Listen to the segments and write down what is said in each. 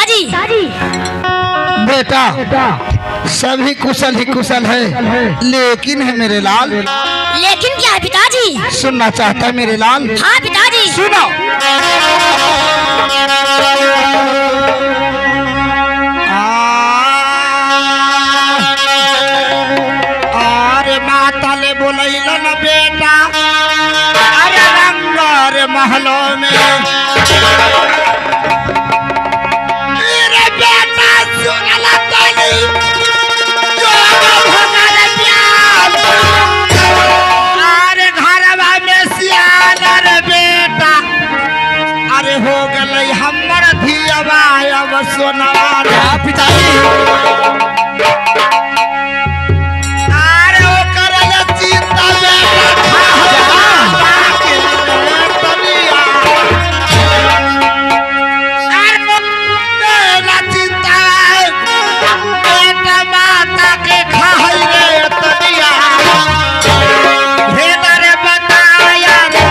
पिताजी। बेटा सभी कुशल ही कुशल है, लेकिन है मेरे लाल। लेकिन क्या है पिताजी? सुनना चाहता है मेरे लाल? हाँ पिताजी। सुनो। अरे माता ले बोलैला न बेटा, अरे रंगार महलों में हो गई हमर धियावा अब सोनावा। पिताजी अरे ओ करल चिंता बेटा चिंता बेटा माता के खाई रे तनिया भेदर बताया रे।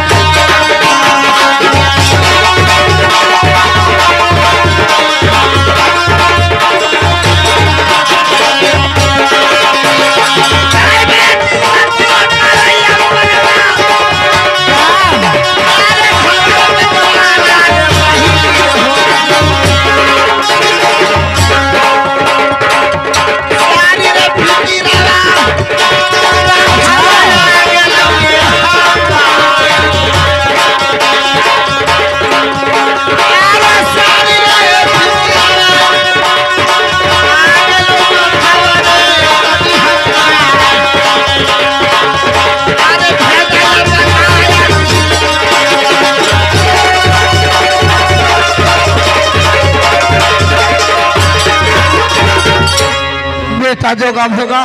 बेटा जो गम होगा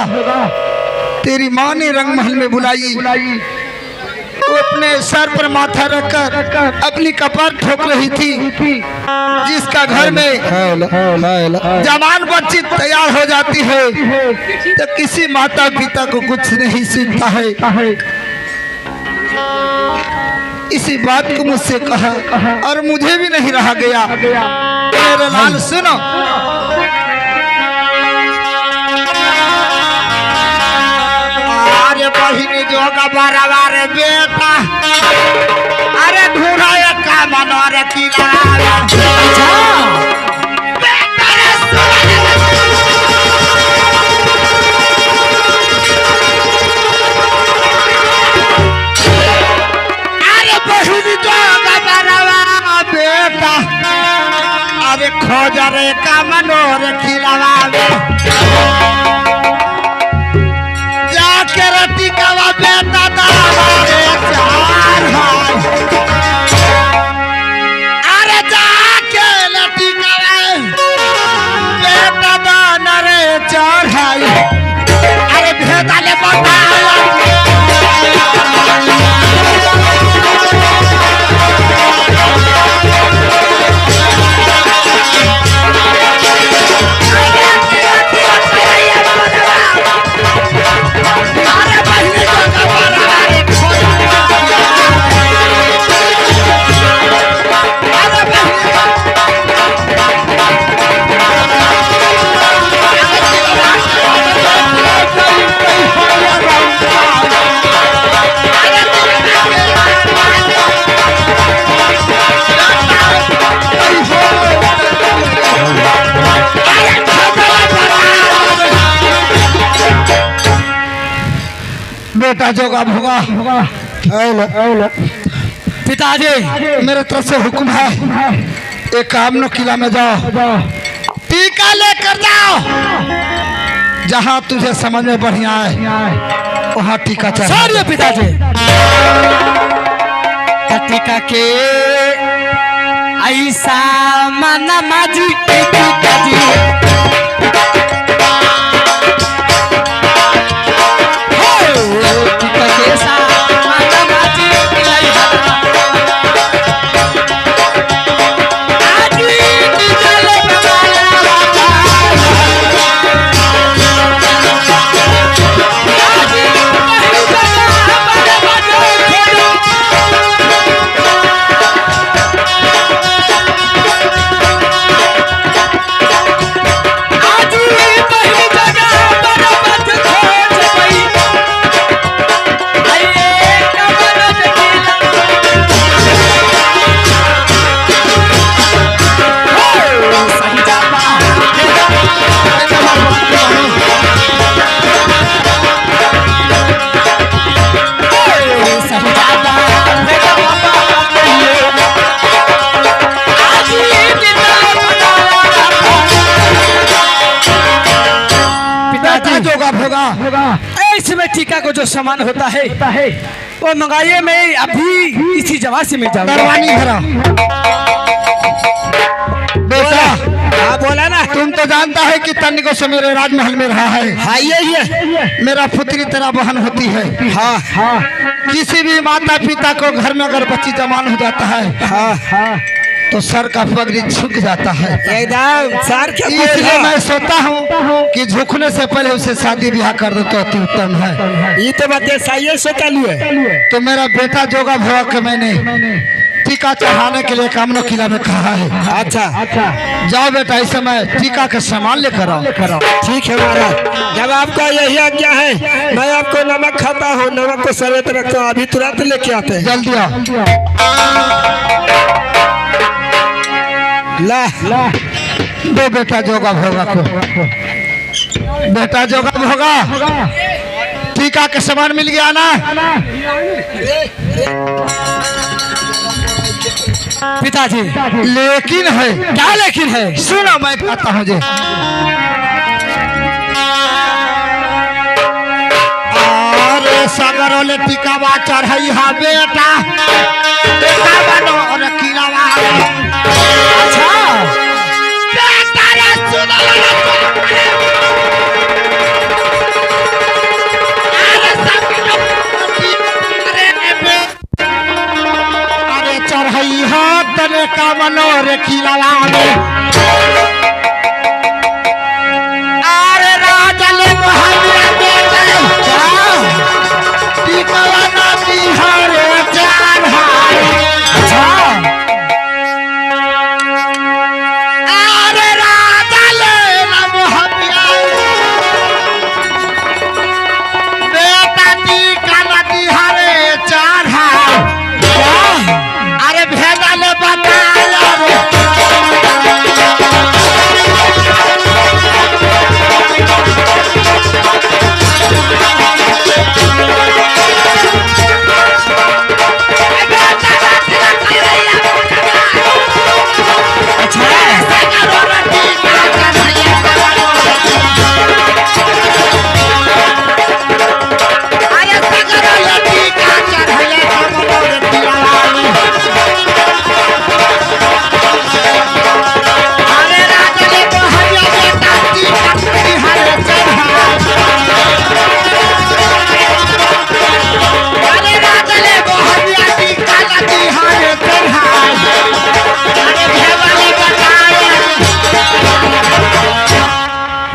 तेरी माँ ने रंगमहल में बुलाई, वो अपने सर पर माथा रखकर अपनी कपार ठोक रही थी। जिसका घर में जवान बच्ची तैयार हो जाती है तो किसी माता पिता को कुछ नहीं सुनता है। इसी बात को मुझसे कहा और मुझे भी नहीं रहा गया। मेरे लाल सुनो। बहिनी जोगा बराबर बेटा, अरे ढूंढा का मनोर की अरे बहिनी जोगा बराबर बेटा, अरे खोजरे का मनोर खिलावा बेटा दारे चार हाल, अरे जाके लटी करे बेटा दानरे चार हाल, अरे भेदा ले बताया बेटा जो काम होगा। पिताजी मेरे तरफ से हुक्म है, एक काम नो किला में जाओ, टीका लेकर जाओ, जहाँ तुझे समझ में बढ़िया है वहाँ टीका चाहिए। पिताजी टीका के ऐसा मन माजी टीका को जो सामान होता है वो मंगाइए। मैं अभी इसी जगह से मिल जाऊंगा। दरवानी भरा बेटा। हाँ बोला ना। तुम तो जानता है कि तनिको से मेरे राजमहल में रहा है। हाँ यही है। मेरा पुत्री तेरा बहन होती है। हाँ हाँ। किसी भी माता पिता को घर में अगर बच्ची जवान हो जाता है, हाँ हाँ, तो सर का पगड़ी झुक जाता है। एकदम सर क्या बोल इसलिए रहा? मैं सोचता हूँ कि झुकने से पहले उसे शादी ब्याह कर दो तो अति उत्तम है। ये तो बात सही है, सोचा लिए। तो मेरा बेटा जोगा भोगा के मैंने टीका चढ़ाने के लिए कामनो किला में कहा है। अच्छा अच्छा, जाओ बेटा, इस समय टीका का सामान लेकर आओ। ठीक है महाराज। जब आपका यही आज्ञा है, मैं आपको नमक खाता हूँ, नमक को सरेत रखता हूँ, अभी तुरंत लेके आते हैं। जल्दी आओ। ला ला दो बेटा जोगा भोगा को। बेटा जोगा भोगा, टीका का सामान मिल गया ना? पिताजी। लेकिन है क्या लेकिन है? सुनो, मैं कहता हूँ जे अरे सगरोले टीका बा चढ़ाई हा बेटा, बेटा बनो और किलावा। अच्छा बेटा रे सुनो, अरे चढ़ाई हा तने का बनो रे किलावा में। अरे राजा ले महावीर बेटा टीका ना बिहारे जान हाय। अच्छा, अरे राजा ले महावीर बेटा टीका ना बिहारे जान हाय। अरे भेजा ले बताया रे।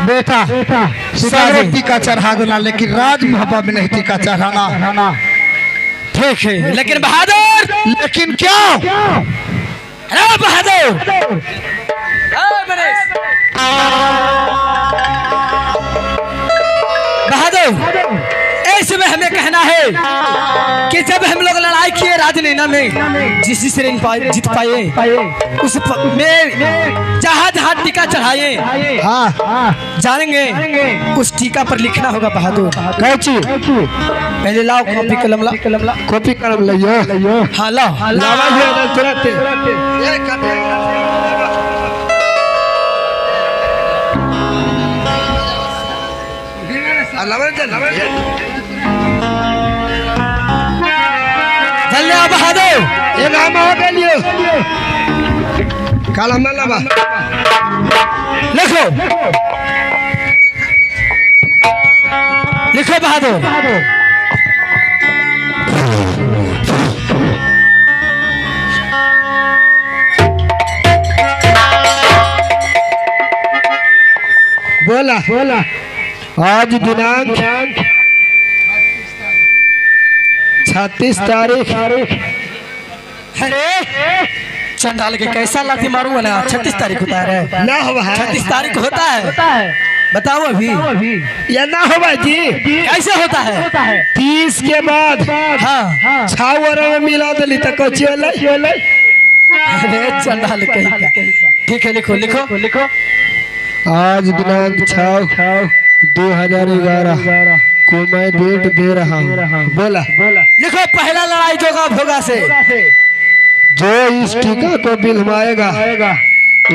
बेटा सारे टीका चढ़ा देना, लेकिन राज महबा में नहीं टीका चढ़ाना। ठीक है। लेकिन बहादुर, लेकिन क्या? अरे बहादुर, बहादुर, ऐसे में हमें कहना है कि जब हम लोग लड़ाई किए राजनीना में, जिस से जीत पाए उस में जहाँ जहाँ टीका चढ़ाए, हाँ जानेंगे उस टीका पर लिखना होगा। बहादुर कैची? पहले लाओ कॉपी कलम, ला कॉपी कलम लियो। हाँ लाओ जल्दी बहादुर, ये नाम हो गया कलम लबा। लिखो लिखो बहादुर। बोला बोला। आज दिनांक 36 तारीख। अरे चंडाल के कैसा लाठी मारूंगा ना। 36 तारीख होता है ना हो 36 तारीख होता है। बताओ अभी या ना हो जी? कैसे होता है? 30 के बाद हाँ 6 वर में मिला दिली तक अरे चंडाल कहीं का। ठीक है, लिखो लिखो लिखो। आज दिनांक 6 2011 को मैं डेट दे रहा हूँ। बोला बोला। लिखो पहला लड़ाई जोगा भोगा से जो इस टीका को बिलवाएगा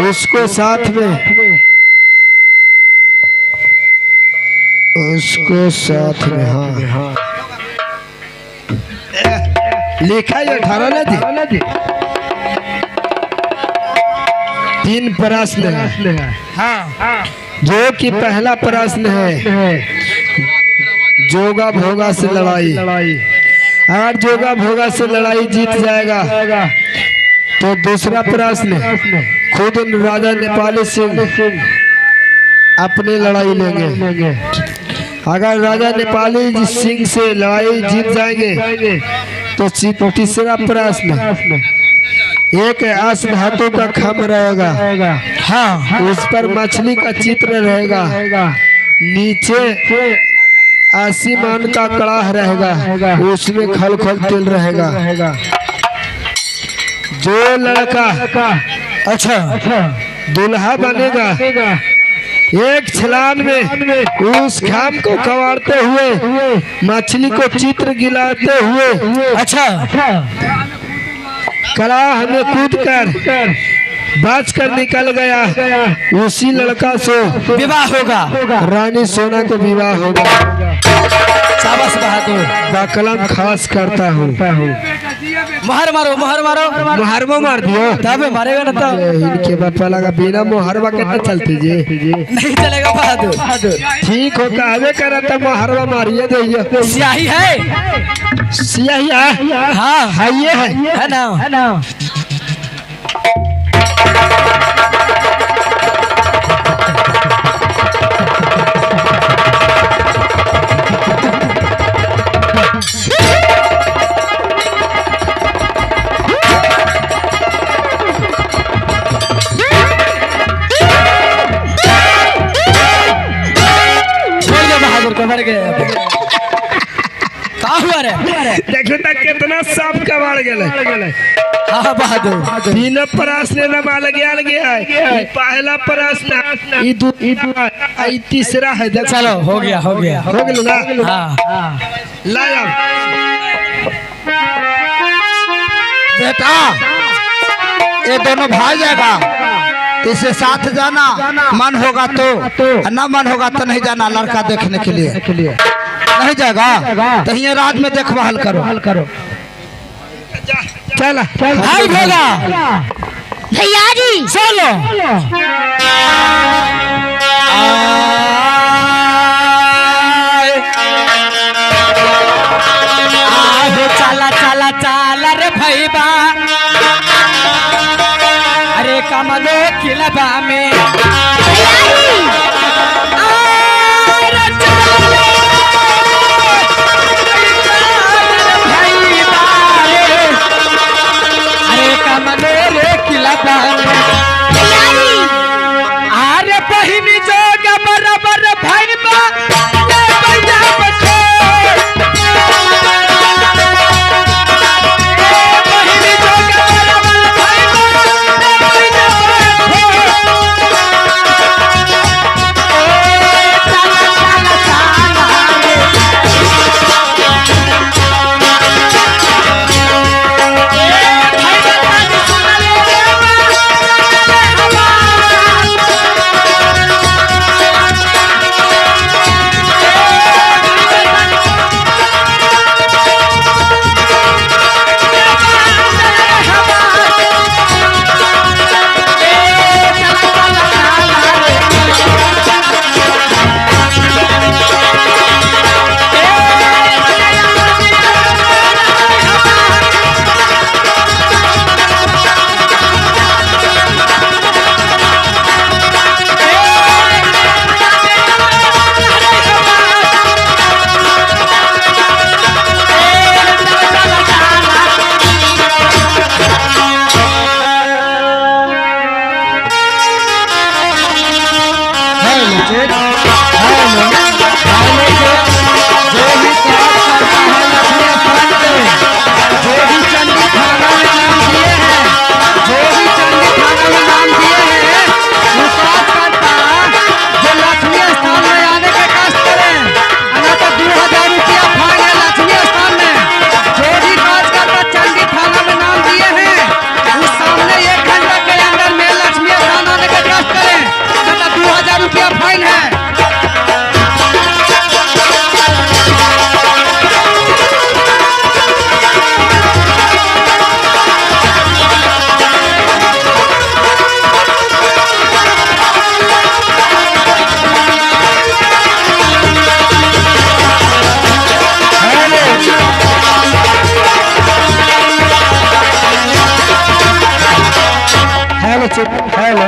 उसको साथ में उसको साथ में, हाँ लिखा है 18 ना थी। 3 प्रश्न है, हाँ जो कि पहला प्रश्न है जोगा भोगा से लड़ाई। अगर जोगा भोगा से लड़ाई जीत जाएगा तो दूसरा प्रश्न खुद राजा नेपाली सिंह अपनी लड़ाई लेंगे। अगर राजा नेपाली सिंह से लड़ाई जीत जाएंगे तो तीसरा प्रश्न एक आस धातु का खम्भ रहेगा, हाँ उस पर मछली का चित्र रहेगा, नीचे 80 मान का कड़ाह रहेगा, उसमें खल खल तेल रहेगा। जो लड़का अच्छा दूल्हा बनेगा एक छलान में उस खाम को कवाड़ते हुए मछली को चित्र गिलाते हुए अच्छा कड़ाह में कूद कर बच कर निकल गया, उसी लड़का से विवाह होगा, रानी सोना को विवाह होगा। शाबाश बहादुर, कलम खास करता हूँ। मोहर मारो मोहर मारो, मुहरमा मार दियो तब मारेगा ना तो इनके बापा लगा बिना मुहरमा कितना चलती जी नहीं चलेगा बहादुर। ठीक हो कहवे करा तो मुहरमा मारिए दे। स्याही है, सियाही है, हाँ है ये है ना। बढ़ गए का हुआ रे, देखो तक कितना साफ कबाड़ गए। हाँ बहादुर, बिना प्रश्न न माल गया है। पहला प्रश्न ई तीसरा है। चलो हो गया हो गया ना, हाँ लाया बेटा ये दोनों भाई जाएगा, इसे साथ जाना, मन होगा तो ना मन होगा तो नहीं जाना लड़का देखने के लिए नहीं जाएगा तो ये रात में देखभाल करो। चल भाई भोगा भैया जी चलो चला चला चला रे भैया, अरे कमलो किलबा में अरे कमलो रे किलबा में अरे बहिनी जोगा बराबर भैया हेलो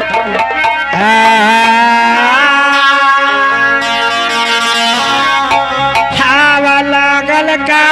हवा लागल का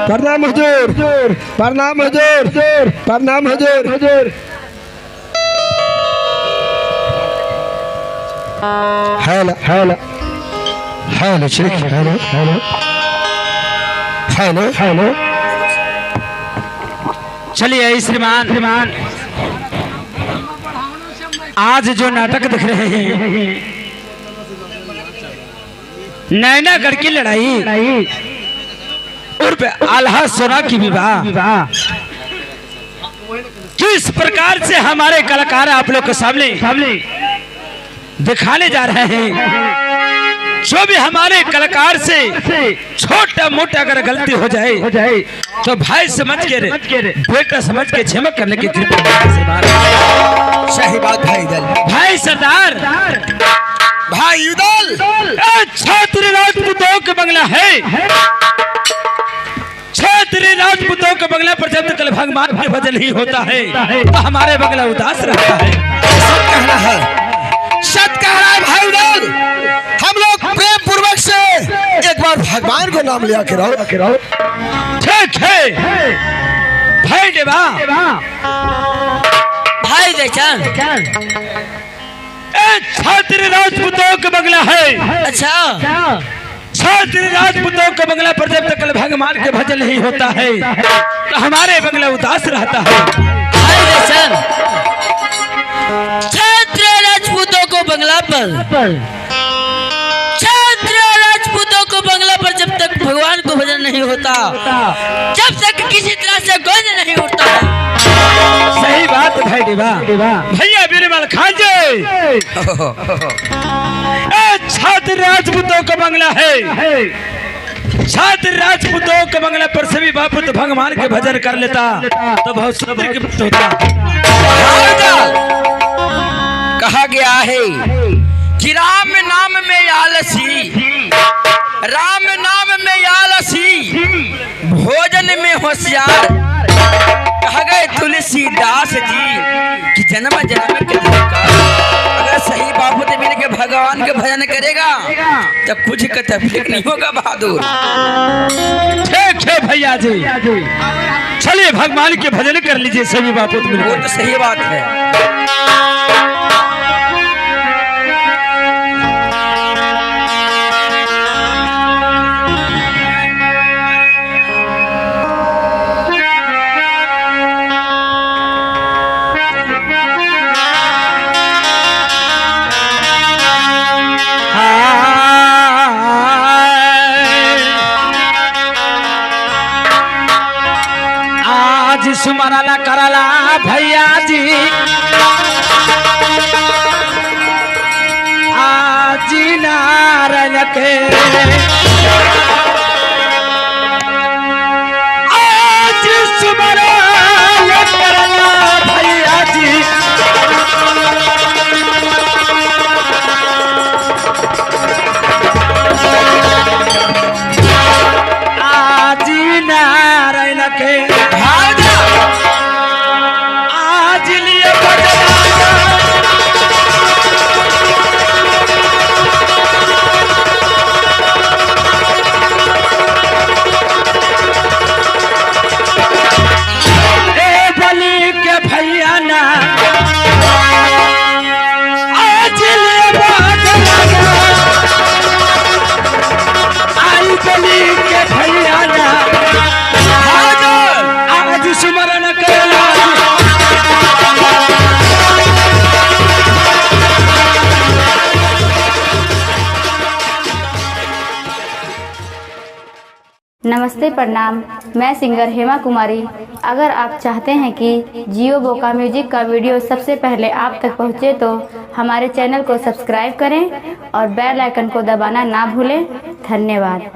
प्रणाम हुजूर, प्रणाम हुजूर, प्रणाम हुजूर। Hello hello hello hello hello hello hello. चलिए श्रीमान, आज जो नाटक देख रहे हैं, नैनागढ़ की लड़ाई उर्फ आल्हा सोना की विवाह, किस प्रकार से हमारे कलाकार आप लोग के सामने दिखाने जा रहे हैं। जो भी हमारे कलाकार से छोटा मोटा अगर गलती हो जाए तो भाई समझ के बेटा समझ के क्षमा करने की सही बात भाई सरदार, भाई उदल छात्र राजपूतों का बंगला है। छात्र राजपूतों के बंगला पर जब तक भगवान के भजन ही होता है तो हमारे बंगला उदास रहता है। सत कह रहा है भाई उदल। हम लोग प्रेम पूर्वक से एक बार भगवान को नाम लिया के रहो। ठीक है भाई देवा, भाई जयचंद, छात्र राजपूतों का बंगला है। अच्छा, छात्र राजपूतों का बंगला पर जब तक भगवान के भजन नहीं होता है तो हमारे बंगला उदास रहता है। भाई जयचंद, छात्र राजपूतों को बंगला पर, छात्र राजपूतों को बंगला पर जब तक भगवान को भजन नहीं होता, जब तक किसी तरह से गंज नहीं उठता है। सही बात भाई देवा। भैया बीरबल खान जी, छात्र राजपूतों का बंगला है। छात्र राजपूतों के बंगला पर सभी बापू तो भगवान के भजन कर लेता तो बहुत सुंदर गिफ्ट होता। कहा गया है कि राम नाम में आलसी, राम नाम में आलसी, भोजन में होशियार। कहा गए तुलसीदास जी कि जन्म जन्म के अगर सही बाबू मिल के भगवान के भजन करेगा तो कुछ का तकलीफ नहीं होगा बहादुर। ठीक है भैया जी, चलिए भगवान के भजन कर लीजिए सभी बापों वो मिलकर। तो सही बात है। आज सुमरला करला भैया जी, आज नारायण के आज सुमरला करला भैया जी, आज नारायण के आज लिए बलि के भैया ना आज लिए आई बलि के भैया ना आज सुमरन करला। नमस्ते प्रणाम, मैं सिंगर हेमा कुमारी। अगर आप चाहते हैं कि जियो बोका म्यूजिक का वीडियो सबसे पहले आप तक पहुंचे तो हमारे चैनल को सब्सक्राइब करें और बेल आइकन को दबाना ना भूलें। धन्यवाद।